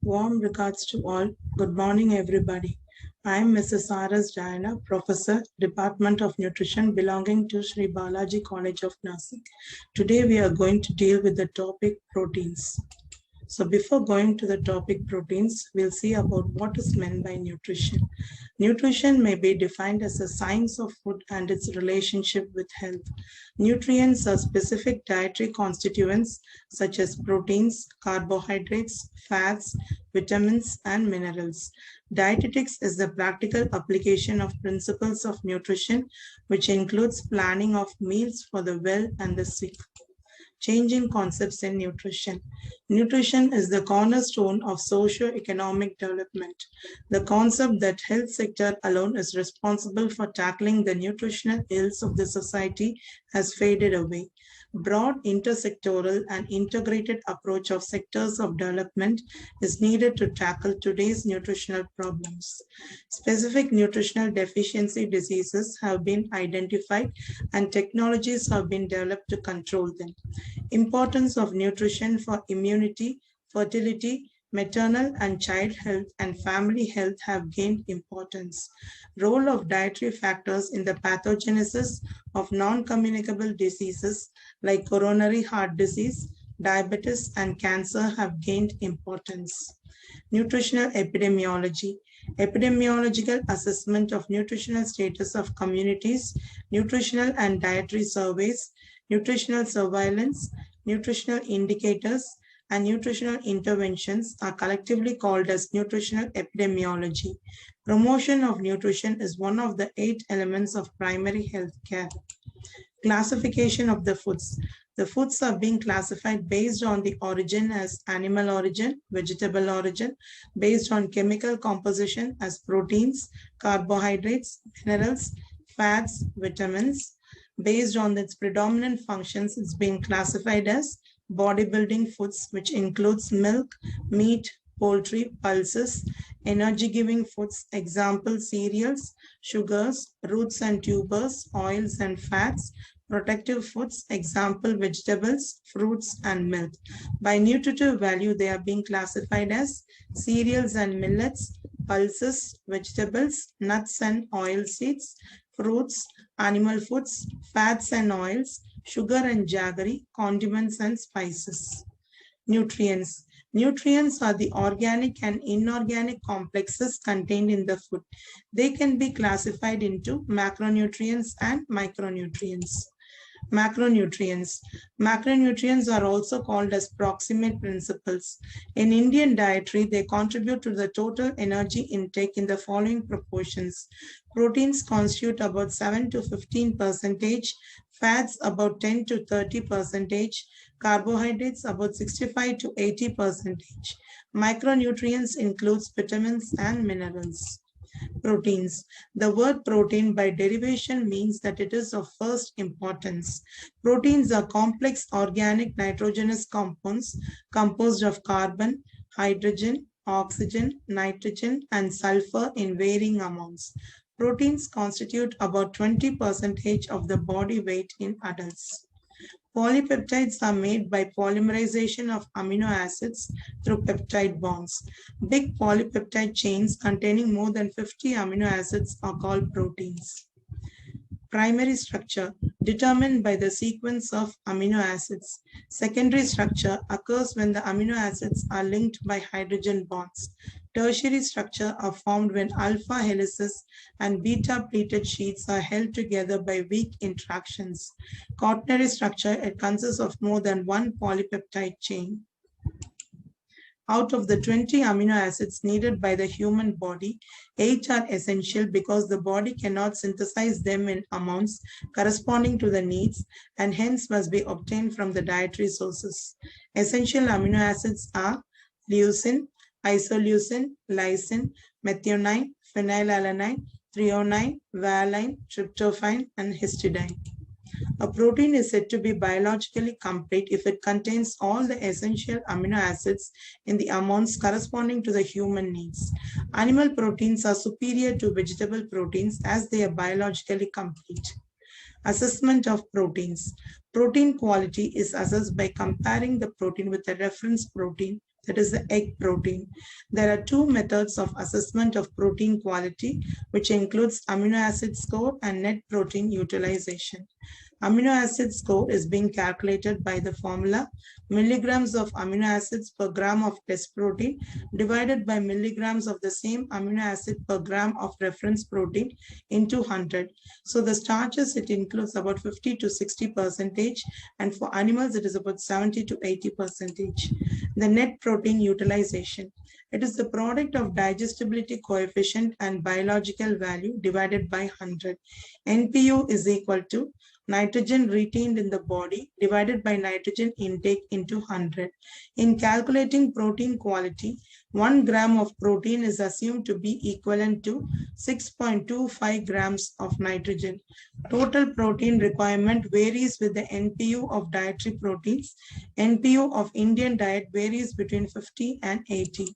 Warm regards to all. Good morning, everybody. I am Mrs. Saras Diana, Professor, Department of Nutrition, belonging to Sri Balaji College of Nasik. Today, we are going to deal with the topic proteins. So before going to the topic proteins, we'll see about what is meant by nutrition. Nutrition may be defined as a science of food and its relationship with health. Nutrients are specific dietary constituents such as proteins, carbohydrates, fats, vitamins, and minerals. Dietetics is the practical application of principles of nutrition, which includes planning of meals for the well and the sick. Changing concepts in nutrition. Nutrition is the cornerstone of socio-economic development. The concept that health sector alone is responsible for tackling the nutritional ills of the society has faded away. Broad intersectoral and integrated approach of sectors of development is needed to tackle today's nutritional problems. Specific nutritional deficiency diseases have been identified and technologies have been developed to control them. Importance of nutrition for immunity, fertility, maternal and child health and family health have gained importance. Role of dietary factors in the pathogenesis of non-communicable diseases like coronary heart disease, diabetes, and cancer have gained importance. Nutritional epidemiology. Epidemiological assessment of nutritional status of communities, nutritional and dietary surveys, nutritional surveillance, nutritional indicators, and nutritional interventions are collectively called as nutritional epidemiology. Promotion of nutrition is one of the 8 elements of primary health care. Classification of the foods. The foods are being classified based on the origin as animal origin, vegetable origin, based on chemical composition as proteins, carbohydrates, minerals, fats, vitamins. Based on its predominant functions, it's being classified as bodybuilding foods, which includes milk, meat, poultry, pulses, energy-giving foods, example cereals, sugars, roots and tubers, oils and fats, protective foods, example vegetables, fruits, and milk. By nutritive value, they are being classified as cereals and millets, pulses, vegetables, nuts and oil seeds, fruits, animal foods, fats and oils, sugar and jaggery, condiments and spices. Nutrients. Nutrients are the organic and inorganic complexes contained in the food. They can be classified into macronutrients and micronutrients. Macronutrients. Macronutrients are also called as proximate principles. In Indian dietary, they contribute to the total energy intake in the following proportions. Proteins constitute about 7 to 15%, fats about 10 to 30%, carbohydrates about 65 to 80%. Micronutrients includes vitamins and minerals. Proteins. The word protein by derivation means that it is of first importance. Proteins are complex organic nitrogenous compounds composed of carbon, hydrogen, oxygen, nitrogen, and sulfur in varying amounts. Proteins constitute about 20% of the body weight in adults. Polypeptides are made by polymerization of amino acids through peptide bonds. Big polypeptide chains containing more than 50 amino acids are called proteins. Primary structure determined by the sequence of amino acids. Secondary structure occurs when the amino acids are linked by hydrogen bonds. Tertiary structure are formed when alpha helices and beta pleated sheets are held together by weak interactions. Quaternary structure, it consists of more than one polypeptide chain. Out of the 20 amino acids needed by the human body, 8 are essential because the body cannot synthesize them in amounts corresponding to the needs and hence must be obtained from the dietary sources. Essential amino acids are leucine, isoleucine, lysine, methionine, phenylalanine, threonine, valine, tryptophan, and histidine. A protein is said to be biologically complete if it contains all the essential amino acids in the amounts corresponding to the human needs. Animal proteins are superior to vegetable proteins as they are biologically complete. Assessment of proteins. Protein quality is assessed by comparing the protein with a reference protein that is the egg protein. There are two methods of assessment of protein quality, which includes amino acid score and net protein utilization. Amino acid score is being calculated by the formula milligrams of amino acids per gram of test protein divided by milligrams of the same amino acid per gram of reference protein into 100. So the starches, it includes about 50 to 60%, and for animals it is about 70 to 80%. The net protein utilization. It is the product of digestibility coefficient and biological value divided by 100. NPU is equal to nitrogen retained in the body divided by nitrogen intake into 100. In calculating protein quality, 1 gram of protein is assumed to be equivalent to 6.25 grams of nitrogen. Total protein requirement varies with the NPU of dietary proteins. NPU of Indian diet varies between 50 and 80.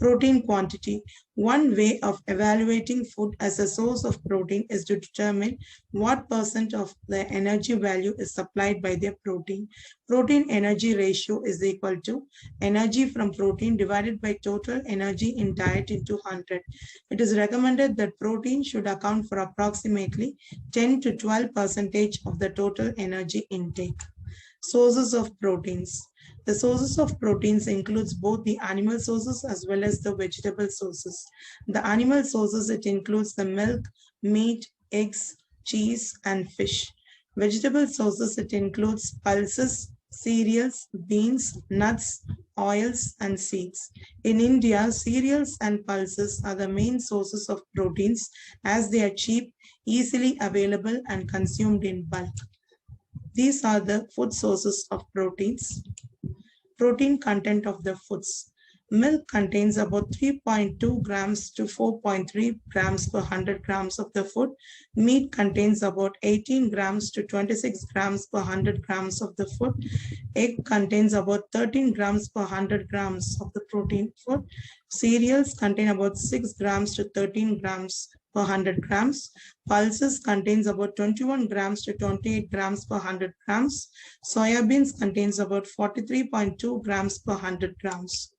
Protein quantity. One way of evaluating food as a source of protein is to determine what percent of the energy value is supplied by their protein. Protein energy ratio is equal to energy from protein divided by total energy in diet into 100. It is recommended that protein should account for approximately 10 to 12% of the total energy intake. Sources of proteins. The sources of proteins includes both the animal sources as well as the vegetable sources. The animal sources, it includes the milk, meat, eggs, cheese, and fish. Vegetable sources, it includes pulses, cereals, beans, nuts, oils, and seeds. In India, cereals and pulses are the main sources of proteins as they are cheap, easily available, and consumed in bulk. These are the food sources of proteins. Protein content of the foods. Milk contains about 3.2 grams to 4.3 grams per 100 grams of the food. Meat contains about 18 grams to 26 grams per 100 grams of the food. Egg contains about 13 grams per 100 grams of the protein food. Cereals contain about 6 grams to 13 grams per 100 grams. Pulses contains about 21 grams to 28 grams per 100 grams. Soya beans contains about 43.2 grams per 100 grams.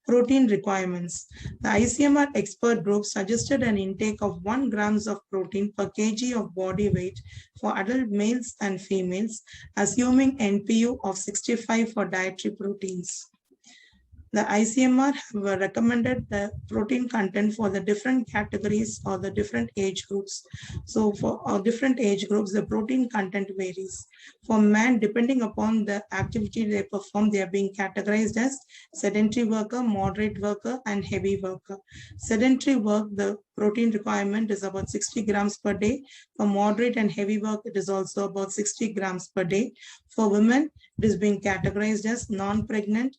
Protein requirements. The ICMR expert group suggested an intake of 1 grams of protein per kg of body weight for adult males and females, assuming NPU of 65 for dietary proteins. The ICMR have recommended the protein content for the different categories or the different age groups. So for different age groups, the protein content varies. For men, depending upon the activity they perform, they are being categorized as sedentary worker, moderate worker, and heavy worker. Sedentary work, the protein requirement is about 60 grams per day. For moderate and heavy work, it is also about 60 grams per day. For women, it is being categorized as non-pregnant.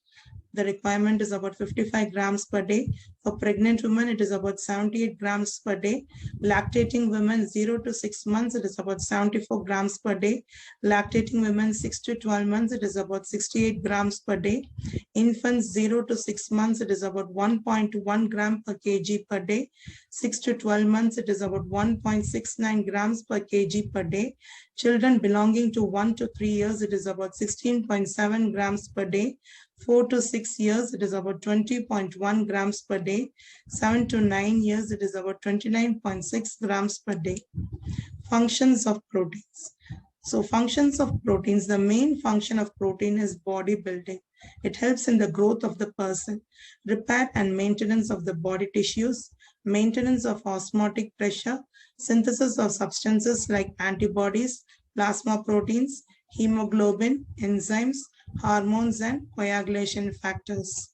The requirement is about 55 grams per day. For pregnant women, it is about 78 grams per day. Lactating women 0 to 6 months, it is about 74 grams per day. Lactating women 6 to 12 months, it is about 68 grams per day. Infants 0 to 6 months, it is about 1.1 gram per kg per day. 6 to 12 months, it is about 1.69 grams per kg per day. Children belonging to 1 to 3 years, it is about 16.7 grams per day. 4 to 6 years, it is about 20.1 grams per day. 7 to 9 years, it is about 29.6 grams per day. Functions of proteins. So functions of proteins, the main function of protein is body building. It helps in the growth of the person, repair and maintenance of the body tissues, maintenance of osmotic pressure, synthesis of substances like antibodies, plasma proteins, hemoglobin, enzymes, hormones, and coagulation factors.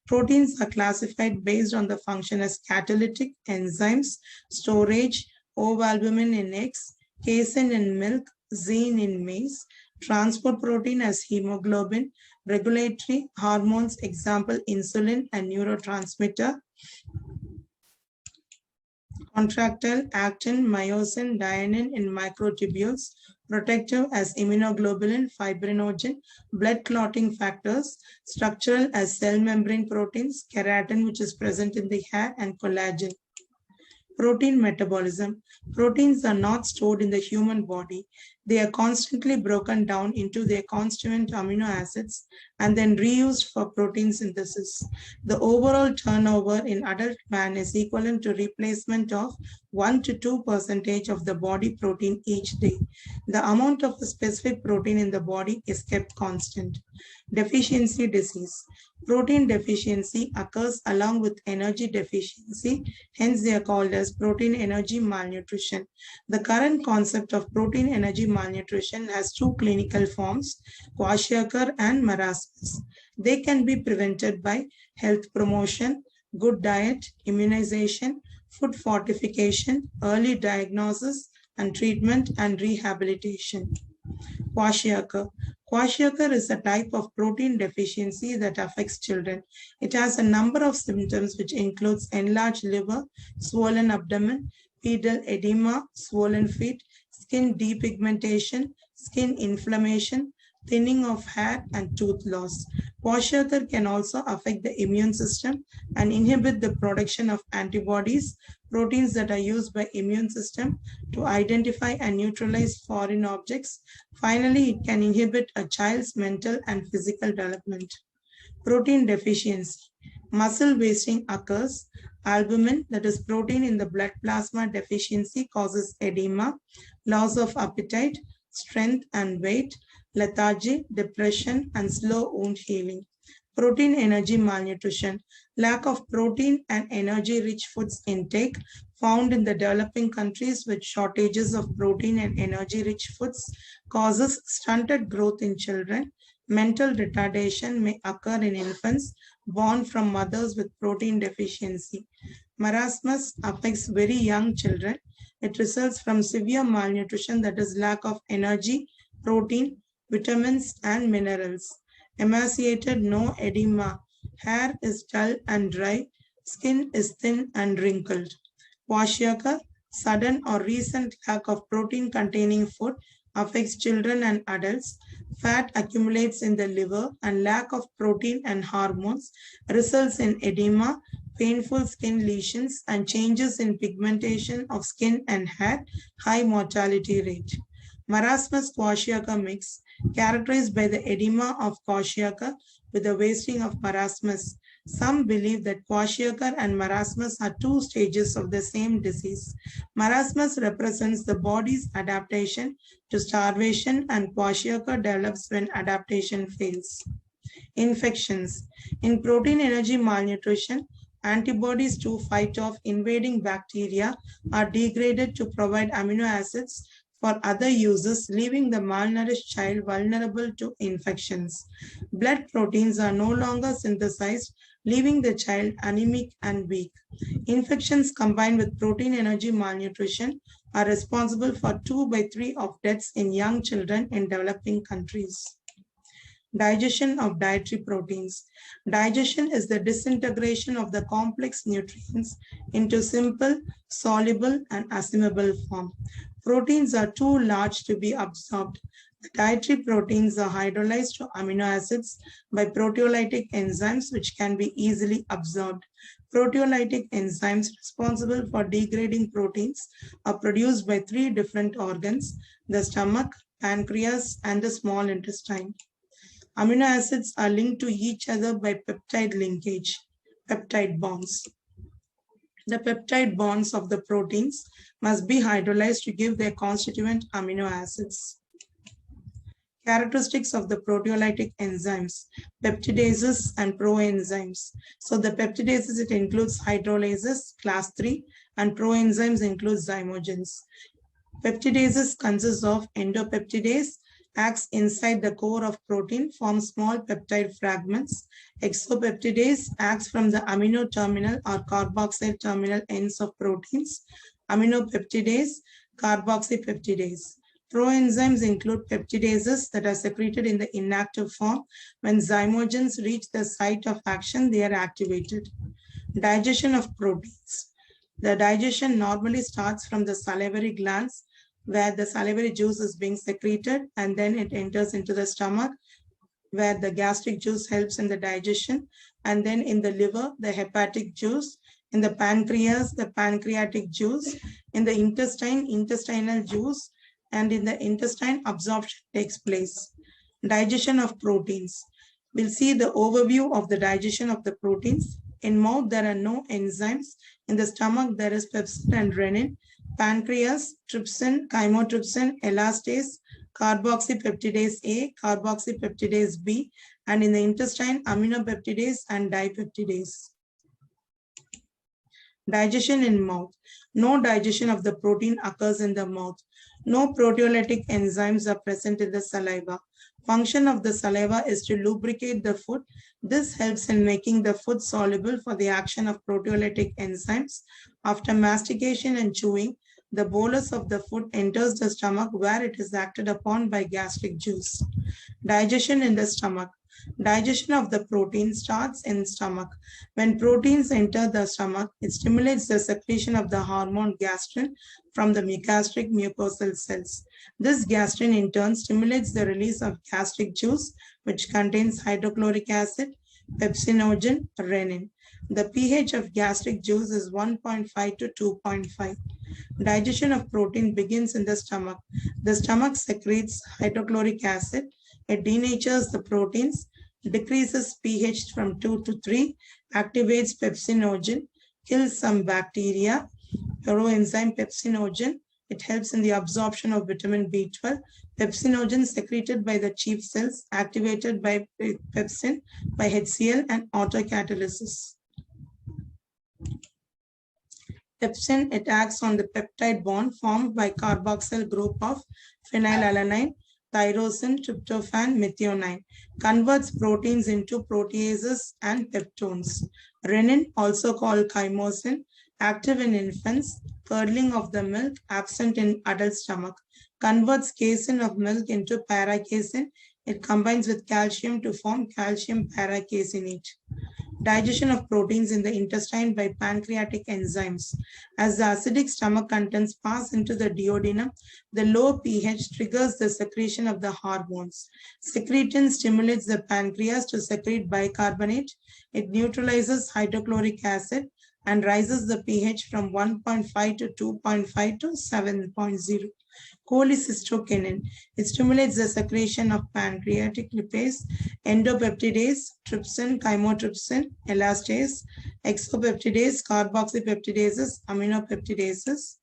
Proteins are classified based on the function as catalytic, enzymes, storage, ovalbumin in eggs, casein in milk, zein in maize, transport protein as hemoglobin, regulatory hormones, example insulin and neurotransmitter, contractile, actin, myosin, dynein in microtubules, protective as immunoglobulin, fibrinogen, blood clotting factors, structural as cell membrane proteins, keratin which is present in the hair, and collagen. Protein metabolism. Proteins are not stored in the human body. They are constantly broken down into their constituent amino acids and then reused for protein synthesis. The overall turnover in adult man is equivalent to replacement of 1 to 2% of the body protein each day. The amount of a specific protein in the body is kept constant. Deficiency disease. Protein deficiency occurs along with energy deficiency, hence they are called as protein energy malnutrition. The current concept of protein energy malnutrition has two clinical forms, kwashiorkor and marasmus. They can be prevented by health promotion, good diet, immunization, food fortification, early diagnosis and treatment and rehabilitation. Kwashiorkor. Kwashiorkor is a type of protein deficiency that affects children. It has a number of symptoms which includes enlarged liver, swollen abdomen, pedal edema, swollen feet, skin depigmentation, skin inflammation, thinning of hair, and tooth loss. Kwashiorkor can also affect the immune system and inhibit the production of antibodies, proteins that are used by immune system to identify and neutralize foreign objects. Finally, it can inhibit a child's mental and physical development. Protein deficiency. Muscle wasting occurs. Albumin, that is protein in the blood plasma deficiency, causes edema, loss of appetite, strength and weight, lethargy, depression, and slow wound healing. Protein energy malnutrition. Lack of protein and energy-rich foods intake found in the developing countries with shortages of protein and energy-rich foods causes stunted growth in children. Mental retardation may occur in infants born from mothers with protein deficiency. Marasmus affects very young children. It results from severe malnutrition, that is lack of energy, protein, vitamins, and minerals. Emaciated, no edema. Hair is dull and dry. Skin is thin and wrinkled. Kwashiorkor, sudden or recent lack of protein-containing food affects children and adults. Fat accumulates in the liver and lack of protein and hormones results in edema, painful skin lesions, and changes in pigmentation of skin and hair, high mortality rate. Marasmus kwashiorkor mix, characterized by the edema of kwashiorkor with the wasting of marasmus. Some believe that kwashiorkor and marasmus are two stages of the same disease. Marasmus represents the body's adaptation to starvation, and kwashiorkor develops when adaptation fails. Infections. In protein energy malnutrition, antibodies to fight off invading bacteria are degraded to provide amino acids for other uses, leaving the malnourished child vulnerable to infections. Blood proteins are no longer synthesized, leaving the child anemic and weak. Infections combined with protein energy malnutrition are responsible for 2 by 3 of deaths in young children in developing countries. Digestion of dietary proteins. Digestion is the disintegration of the complex nutrients into simple, soluble, and assimilable form. Proteins are too large to be absorbed. The dietary proteins are hydrolyzed to amino acids by proteolytic enzymes, which can be easily absorbed. Proteolytic enzymes responsible for degrading proteins are produced by 3 different organs: the stomach, pancreas, and the small intestine. Amino acids are linked to each other by peptide linkage, peptide bonds. The peptide bonds of the proteins must be hydrolyzed to give their constituent amino acids. Characteristics of the proteolytic enzymes, peptidases and proenzymes. So the peptidases, it includes hydrolases, class 3, and proenzymes includes zymogens. Peptidases consist of endopeptidase, acts inside the core of protein, forms small peptide fragments. Exopeptidase acts from the amino terminal or carboxyl terminal ends of proteins. Aminopeptidase, carboxypeptidase. Proenzymes include peptidases that are secreted in the inactive form. When zymogens reach the site of action, they are activated. Digestion of proteins. The digestion normally starts from the salivary glands, where the salivary juice is being secreted, and then it enters into the stomach, where the gastric juice helps in the digestion, and then in the liver, the hepatic juice, in the pancreas, the pancreatic juice, in the intestine, intestinal juice, and in the intestine, absorption takes place. Digestion of proteins. We'll see the overview of the digestion of the proteins. In mouth, there are no enzymes. In the stomach, there is pepsin and renin, pancreas, trypsin, chymotrypsin, elastase, carboxypeptidase A, carboxypeptidase B, and in the intestine, aminopeptidase and dipeptidase. Digestion in mouth. No digestion of the protein occurs in the mouth. No proteolytic enzymes are present in the saliva. Function of the saliva is to lubricate the food. This helps in making the food soluble for the action of proteolytic enzymes. After mastication and chewing, the bolus of the food enters the stomach where it is acted upon by gastric juice. Digestion in the stomach. Digestion of the protein starts in stomach. When proteins enter the stomach, it stimulates the secretion of the hormone gastrin from the gastric mucosal cells. This gastrin in turn stimulates the release of gastric juice, which contains hydrochloric acid, pepsinogen, renin. The pH of gastric juice is 1.5 to 2.5. Digestion of protein begins in the stomach. The stomach secretes hydrochloric acid. It denatures the proteins, decreases pH from 2 to 3, activates pepsinogen, kills some bacteria, proenzyme pepsinogen. It helps in the absorption of vitamin B12. Pepsinogen secreted by the chief cells, activated by pepsin, by HCl and autocatalysis. Pepsin, it acts on the peptide bond formed by carboxyl group of phenylalanine, tyrosine, tryptophan, methionine, converts proteins into proteases and peptones. Renin, also called chymosin, active in infants, curdling of the milk, absent in adult stomach, converts casein of milk into paracasein. It combines with calcium to form calcium paracaseinate. Digestion of proteins in the intestine by pancreatic enzymes. As the acidic stomach contents pass into the duodenum, the low pH triggers the secretion of the hormones. Secretin stimulates the pancreas to secrete bicarbonate. It neutralizes hydrochloric acid and raises the pH from 1.5 to 2.5 to 7.0. Cholecystokinin. It stimulates the secretion of pancreatic lipase, endopeptidase, trypsin, chymotrypsin, elastase, exopeptidase, carboxypeptidases, aminopeptidases.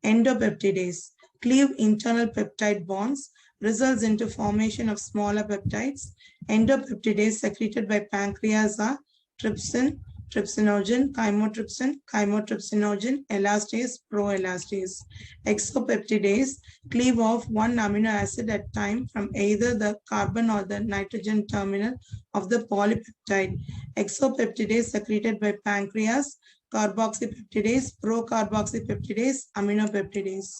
Endopeptidase. Cleave internal peptide bonds, results into formation of smaller peptides. Endopeptidase secreted by pancreas are trypsin, trypsinogen, chymotrypsin, chymotrypsinogen, elastase, proelastase. Exopeptidase cleave off one amino acid at a time from either the carbon or the nitrogen terminal of the polypeptide. Exopeptidase secreted by pancreas, carboxypeptidase, procarboxypeptidase, aminopeptidase.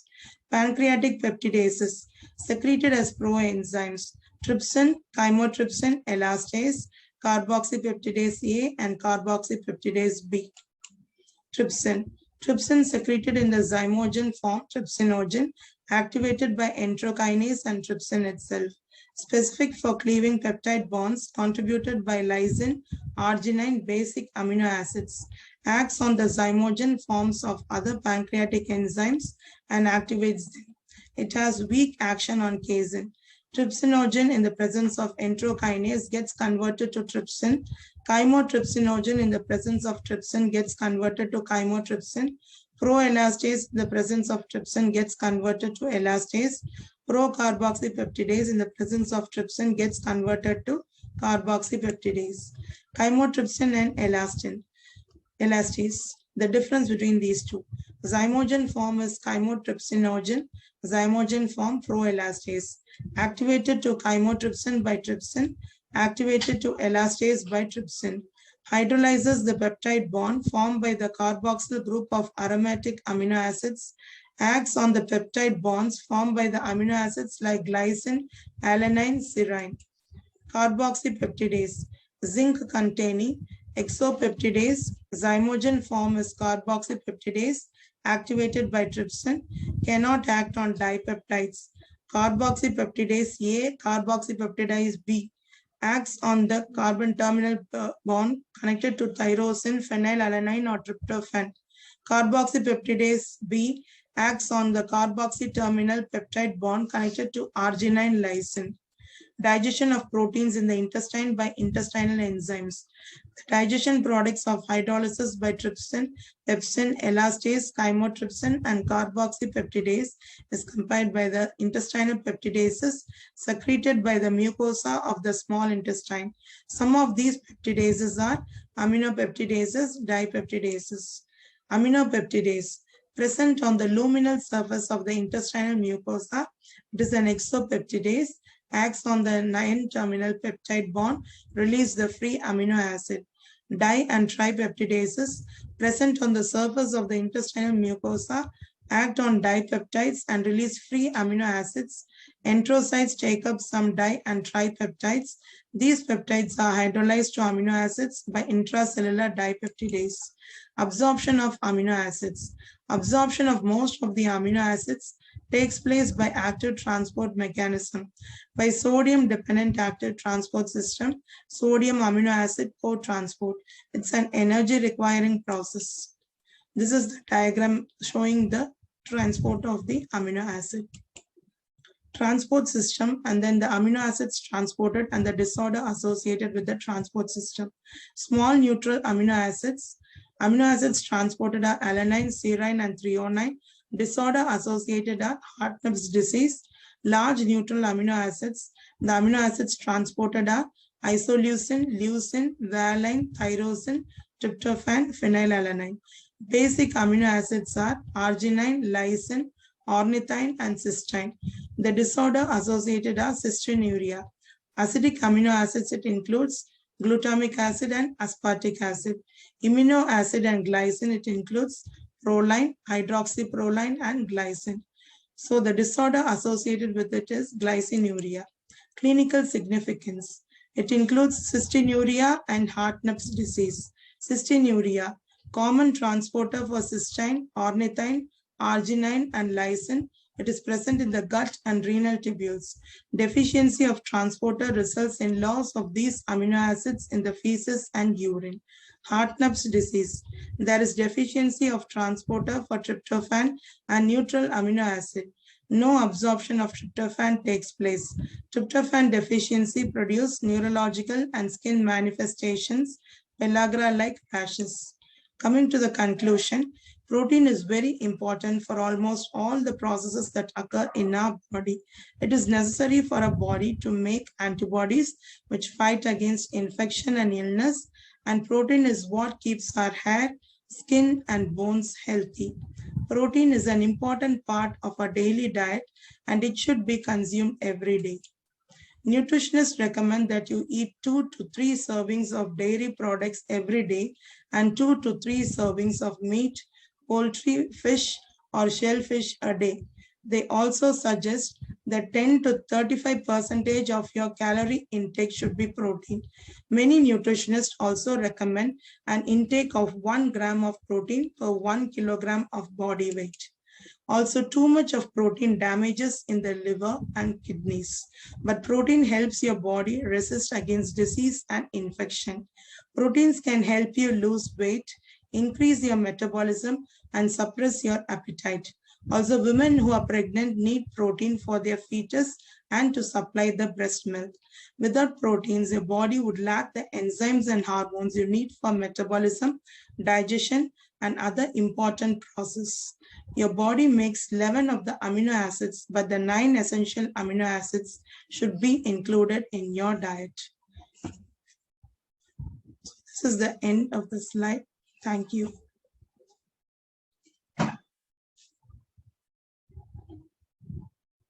Pancreatic peptidases secreted as proenzymes, trypsin, chymotrypsin, elastase, carboxypeptidase A and carboxypeptidase B. Trypsin. Trypsin secreted in the zymogen form, trypsinogen, activated by enterokinase and trypsin itself. Specific for cleaving peptide bonds, contributed by lysine, arginine, basic amino acids. Acts on the zymogen forms of other pancreatic enzymes and activates them. It has weak action on casein. Trypsinogen in the presence of enterokinase gets converted to trypsin. Chymotrypsinogen in the presence of trypsin gets converted to chymotrypsin. Proelastase in the presence of trypsin gets converted to elastase. Procarboxypeptidase in the presence of trypsin gets converted to carboxypeptidase. Chymotrypsin and elastase. The difference between these two. Zymogen form is chymotrypsinogen. Zymogen form proelastase. Activated to chymotrypsin by trypsin, activated to elastase by trypsin. Hydrolyzes the peptide bond formed by the carboxyl group of aromatic amino acids, acts on the peptide bonds formed by the amino acids like glycine, alanine, serine. Carboxypeptidase, zinc containing exopeptidase, zymogen form is carboxypeptidase, activated by trypsin, cannot act on dipeptides. Carboxypeptidase A, carboxypeptidase B, acts on the carbon terminal bond connected to tyrosine, phenylalanine or tryptophan. Carboxypeptidase B acts on the carboxy terminal peptide bond connected to arginine lysine. Digestion of proteins in the intestine by intestinal enzymes. The digestion products of hydrolysis by trypsin, pepsin, elastase, chymotrypsin, and carboxypeptidase is compiled by the intestinal peptidases secreted by the mucosa of the small intestine. Some of these peptidases are aminopeptidases, dipeptidases. Aminopeptidase, present on the luminal surface of the intestinal mucosa, it is an exopeptidase, acts on the 9-terminal peptide bond, release the free amino acid. Di- and tripeptidases present on the surface of the intestinal mucosa act on dipeptides and release free amino acids. Enterocytes take up some di- and tripeptides. These peptides are hydrolyzed to amino acids by intracellular dipeptidase. Absorption of amino acids. Absorption of most of the amino acids takes place by active transport mechanism, by sodium-dependent active transport system, sodium amino acid co-transport. It's an energy-requiring process. This is the diagram showing the transport of the amino acid. Transport system, and then the amino acids transported and the disorder associated with the transport system. Small neutral amino acids transported are alanine, serine, and threonine. Disorder associated are Hartnupp's disease. Large neutral amino acids, the amino acids transported are isoleucine, leucine, valine, tyrosine, tryptophan, phenylalanine. Basic amino acids are arginine, lysine, ornithine, and cysteine. The disorder associated are cystinuria. Acidic amino acids, it includes glutamic acid and aspartic acid. Amino acid and glycine, it includes proline, hydroxyproline, and glycine. So the disorder associated with it is glycinuria. Clinical significance. It includes cystinuria and Hartnupp's disease. Cystinuria, common transporter for cysteine, ornithine, arginine, and lysine. It is present in the gut and renal tubules. Deficiency of transporter results in loss of these amino acids in the feces and urine. Hartnupp's disease. There is deficiency of transporter for tryptophan and neutral amino acid. No absorption of tryptophan takes place. Tryptophan deficiency produces neurological and skin manifestations, pellagra-like rashes. Coming to the conclusion, protein is very important for almost all the processes that occur in our body. It is necessary for our body to make antibodies which fight against infection and illness, and protein is what keeps our hair, skin, and bones healthy. Protein is an important part of our daily diet and it should be consumed every day. Nutritionists recommend that you eat 2 to 3 servings of dairy products every day and 2 to 3 servings of meat, poultry, fish, or shellfish a day. They also suggest that 10 to 35% of your calorie intake should be protein. Many nutritionists also recommend an intake of 1 gram of protein per 1 kilogram of body weight. Also, too much of protein damages in the liver and kidneys, but protein helps your body resist against disease and infection. Proteins can help you lose weight, increase your metabolism, and suppress your appetite. Also, women who are pregnant need protein for their fetus and to supply the breast milk. Without proteins, your body would lack the enzymes and hormones you need for metabolism, digestion, and other important processes. Your body makes 11 of the amino acids, but the 9 essential amino acids should be included in your diet. This is the end of the slide. Thank you.